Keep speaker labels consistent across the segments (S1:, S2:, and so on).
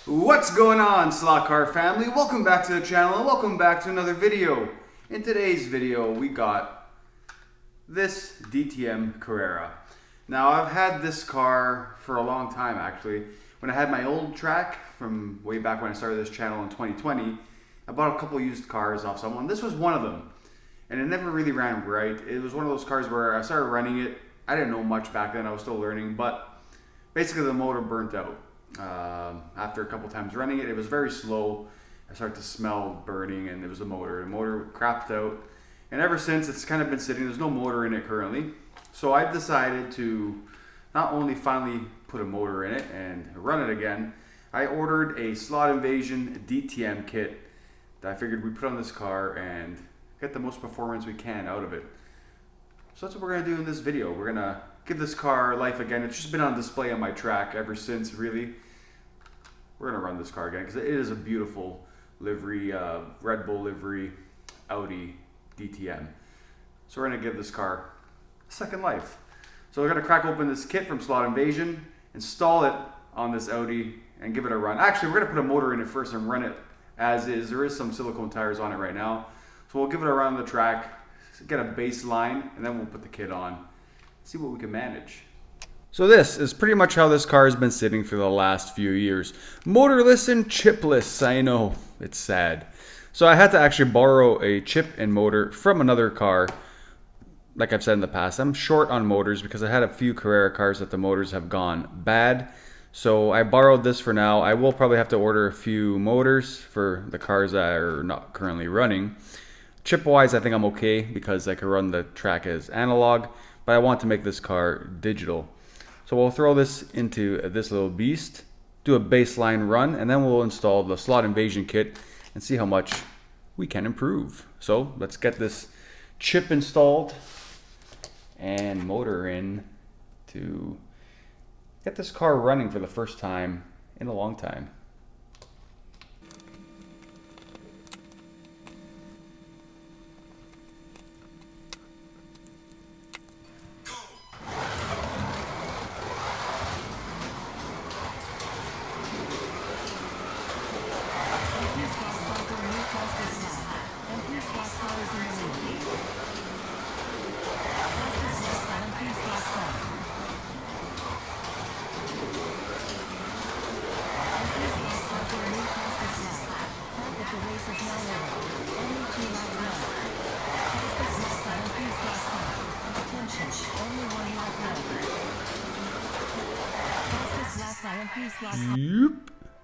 S1: What's going on, SlotCar family? Welcome back to the channel and welcome back to another video. In today's video, we got this DTM Carrera. Now, I've had this car for a long time actually. When I had my old track from way back when I started this channel in 2020, I bought a couple used cars off someone. This was one of them. And it never really ran right. It was one of those cars where I started running it. I didn't know much back then, I was still learning, but basically the motor burnt out. After a couple times running it, it was very slow. I started to smell burning, and it was the motor. The motor crapped out, and ever since it's kind of been sitting. There's no motor in it currently, so I've decided to not only finally put a motor in it and run it again. I ordered a SlotInvasion DTM kit that I figured we put on this car and get the most performance we can out of it. So that's what we're gonna do in this video. We're gonna give this car life again. It's just been on display on my track ever since, really. We're gonna run this car again because it is a beautiful livery, Red Bull livery, Audi DTM. So we're gonna give this car a second life. So we're gonna crack open this kit from SlotInvasion, install it on this Audi, and give it a run. Actually, we're gonna put a motor in it first and run it as is. There is some silicone tires on it right now. So we'll give it a run on the track, get a baseline, and then we'll put the kit on. See what we can manage. So this is pretty much how this car has been sitting for the last few years. Motorless and chipless, I know, it's sad. So I had to actually borrow a chip and motor from another car. Like I've said in the past, I'm short on motors because I had a few Carrera cars that the motors have gone bad. So I borrowed this for now. I will probably have to order a few motors for the cars that are not currently running. Chip wise, I think I'm okay because I can run the track as analog, but I want to make this car digital. So we'll throw this into this little beast, do a baseline run, and then we'll install the SlotInvasion kit and see how much we can improve. So let's get this chip installed and motor in to get this car running for the first time in a long time.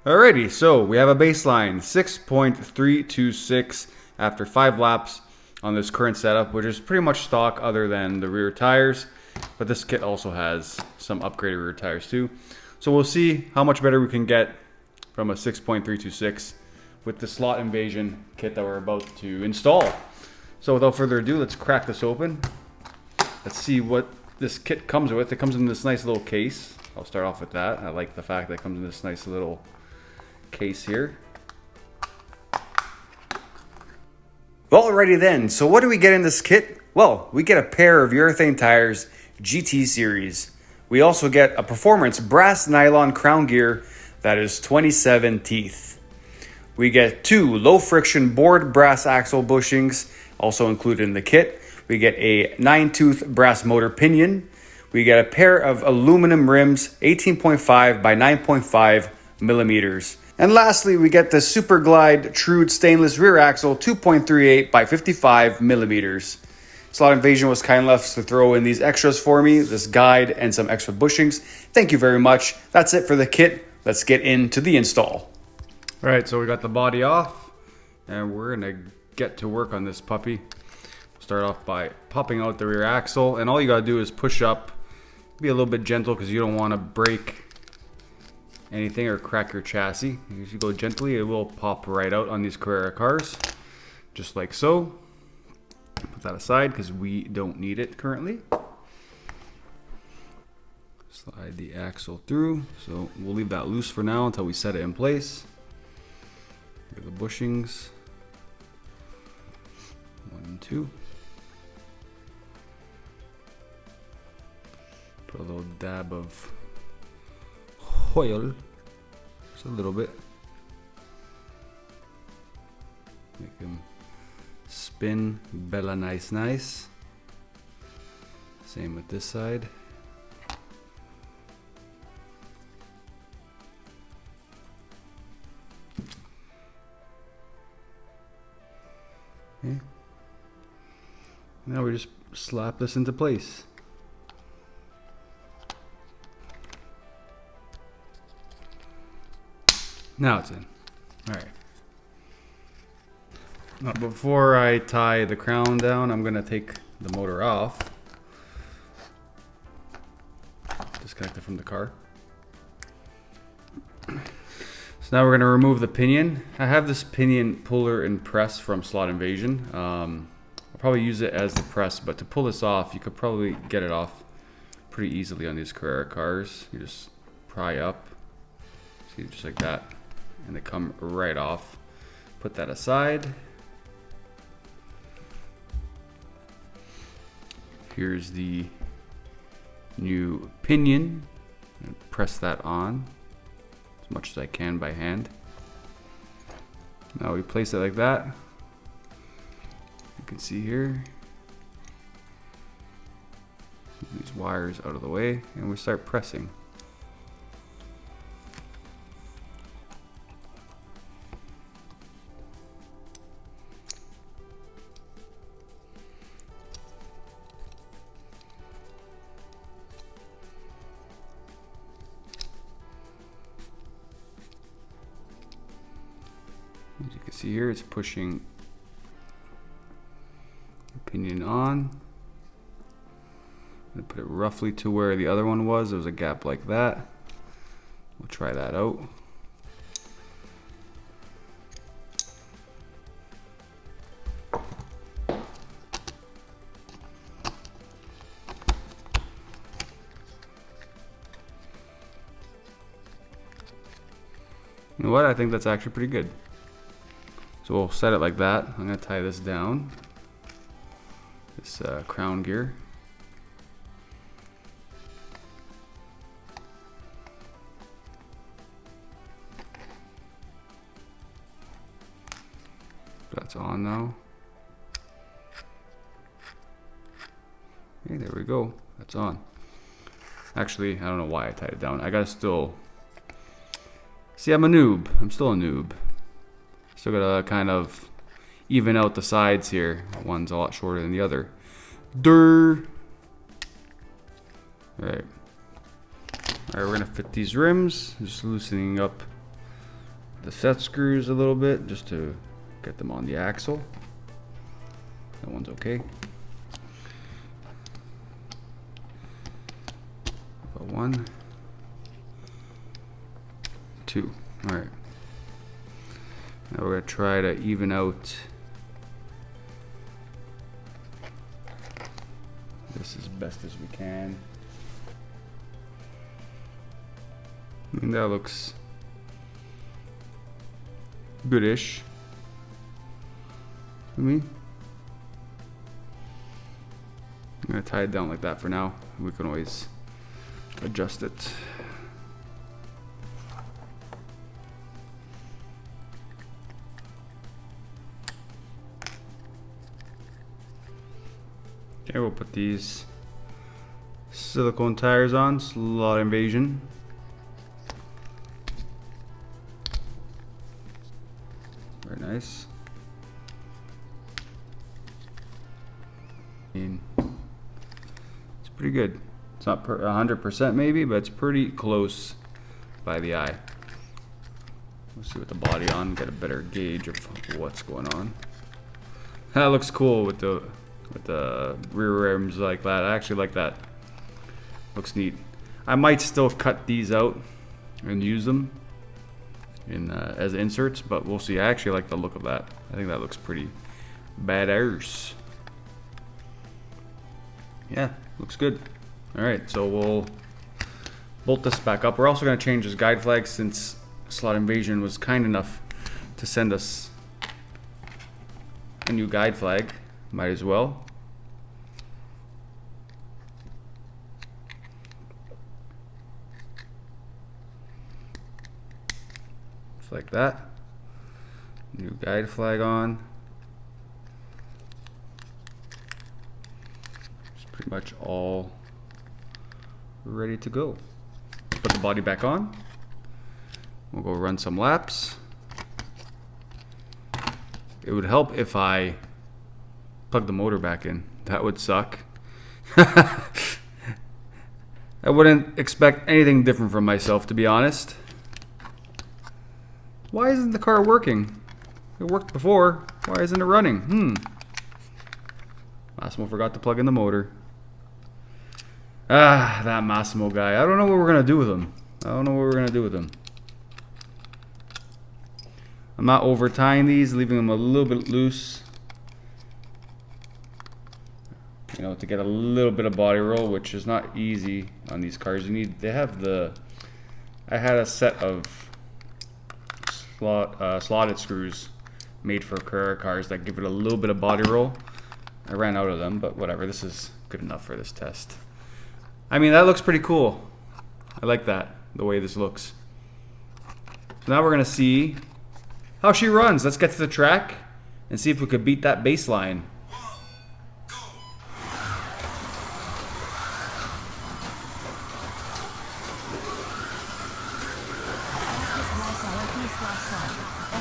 S1: Alrighty, so we have a baseline 6.326 after 5 laps on this current setup, which is pretty much stock other than the rear tires, but this kit also has some upgraded rear tires too. So we'll see how much better we can get from a 6.326 with the SlotInvasion kit that we're about to install. So without further ado, let's crack this open. Let's see what this kit comes with. It comes in this nice little case. I'll start off with that. I like the fact that it comes in this nice little case here. Alrighty then, so what do we get in this kit? Well, we get a pair of urethane tires, GT series. We also get a performance brass nylon crown gear that is 27 teeth. We get 2 low friction bored brass axle bushings, also included in the kit. We get a 9-tooth brass motor pinion. We get a pair of aluminum rims, 18.5 by 9.5 millimeters. And lastly, we get the Super Glide Trued stainless rear axle, 2.38 by 55 millimeters. SlotInvasion was kind enough to throw in these extras for me, this guide and some extra bushings. Thank you very much. That's it for the kit. Let's get into the install. All right, so we got the body off, and we're gonna get to work on this puppy. Start off by popping out the rear axle, and all you gotta do is push up. Be a little bit gentle because you don't want to break anything or crack your chassis. If you go gently, it will pop right out on these Carrera cars, just like so. Put that aside because we don't need it currently. Slide the axle through, so we'll leave that loose for now until we set it in place. Here are the bushings, 1 and 2. Put a little dab of oil, just a little bit. Make him spin bella nice nice. Same with this side. Okay. Now we just slap this into place. Now it's in. Alright. Now before I tie the crown down, I'm going to take the motor off. Disconnect it from the car. So now we're going to remove the pinion. I have this pinion puller and press from SlotInvasion. I'll probably use it as the press, but to pull this off, you could probably get it off pretty easily on these Carrera cars. You just pry up, see, just like that, and they come right off. Put that aside. Here's the new pinion. And press that on as much as I can by hand. Now we place it like that. You can see here. These wires out of the way, and we start pressing. As you can see here, it's pushing the pinion on. I'm gonna put it roughly to where the other one was. There was a gap like that. We'll try that out. You know what? I think that's actually pretty good. So we'll set it like that. I'm going to tie this down. This crown gear. That's on now. Okay, there we go. That's on. Actually, I don't know why I tied it down. I gotta still... See, I'm a noob. I'm still a noob. Still gotta kind of even out the sides here. One's a lot shorter than the other. Durr! Alright. Alright, we're gonna fit these rims. Just loosening up the set screws a little bit just to get them on the axle. That one's okay. Got 1, 2. Alright. Now we're going to try to even out this as best as we can. I mean, that looks goodish to me. I'm going to tie it down like that for now. We can always adjust it. Okay, we'll put these silicone tires on, SlotInvasion. Very nice. And it's pretty good. It's not 100% maybe, but it's pretty close by the eye. Let's see with the body on, get a better gauge of what's going on. That looks cool with the rear rims like that. I actually like that. Looks neat. I might still cut these out and use them in as inserts, but we'll see. I actually like the look of that. I think that looks pretty badass. Yeah, looks good. Alright, so we'll bolt this back up. We're also going to change this guide flag since SlotInvasion was kind enough to send us a new guide flag. Might as well. Just like that. New guide flag on. much all ready to go. Put the body back on. We'll go run some laps. It would help if I plug the motor back in. That would suck. I wouldn't expect anything different from myself, to be honest. Why isn't the car working? It worked before. Why isn't it running? Massimo forgot to plug in the motor. Ah, that Massimo guy. I don't know what we're going to do with him. I'm not over tying these, leaving them a little bit loose. You know, to get a little bit of body roll, which is not easy on these cars. They have the, I had a set of slotted screws made for Carrera cars that give it a little bit of body roll. I ran out of them, but whatever. This is good enough for this test. I mean, that looks pretty cool. I like that, the way this looks. So now we're gonna see how she runs. Let's get to the track and see if we could beat that baseline.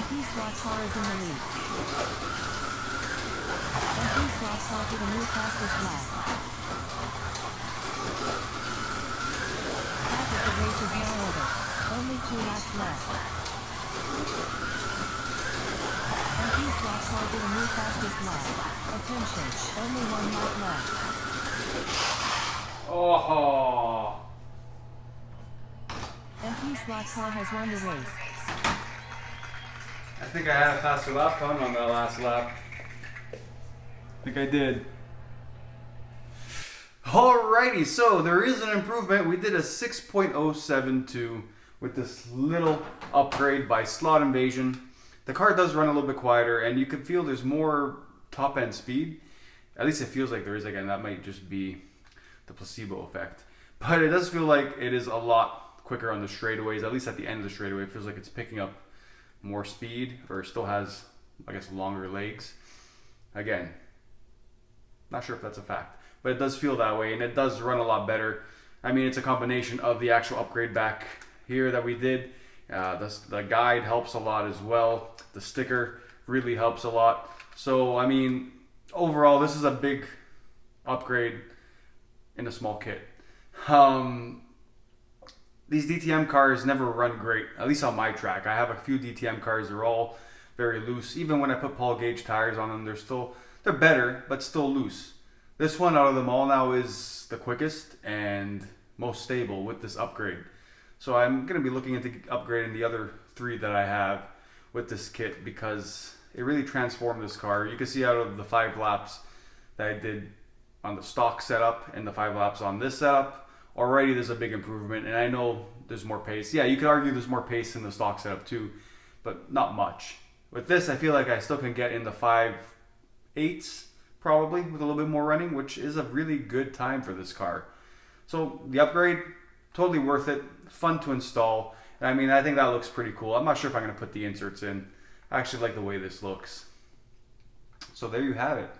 S2: mpslotcar is in the lead. mpslotcar to the new fastest lap. Half of the race is now over. Only 2 laps left. mpslotcar to the new fastest lap. Attention, only 1 lap left.
S1: Oh.
S2: mpslotcar has won the race.
S1: I think I had a faster lap time on that last lap. I think I did. Alrighty, so there is an improvement. We did a 6.072 with this little upgrade by SlotInvasion. The car does run a little bit quieter, and you can feel there's more top end speed. At least it feels like there is. Again, that might just be the placebo effect. But it does feel like it is a lot quicker on the straightaways, at least at the end of the straightaway. It feels like it's picking up more speed, or still has, I guess, longer legs. Again, not sure if that's a fact, but it does feel that way, and it does run a lot better. I mean, it's a combination of the actual upgrade back here that we did. The guide helps a lot as well. The sticker really helps a lot. So, I mean, overall, this is a big upgrade in a small kit. These DTM cars never run great, at least on my track. I have a few DTM cars, they're all very loose. Even when I put Paul Gauge tires on them, they're better, but still loose. This one out of them all now is the quickest and most stable with this upgrade. So I'm going to be looking into upgrading the other 3 that I have with this kit, because it really transformed this car. You can see out of the 5 laps that I did on the stock setup and the 5 laps on this setup, already there's a big improvement, and I know there's more pace. Yeah, you could argue there's more pace in the stock setup too, but not much. With this, I feel like I still can get in the 5.8s probably with a little bit more running, which is a really good time for this car. So the upgrade, totally worth it, fun to install. I mean, I think that looks pretty cool. I'm not sure if I'm going to put the inserts in. I actually like the way this looks. So there you have it.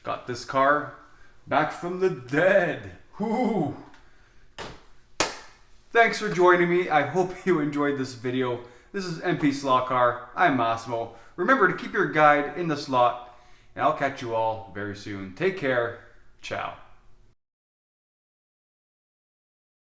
S1: Got this car back from the dead. Whoo! Thanks for joining me. I hope you enjoyed this video. This is mpslotcar. I'm Massimo. Remember to keep your guide in the slot, and I'll catch you all very soon. Take care. Ciao.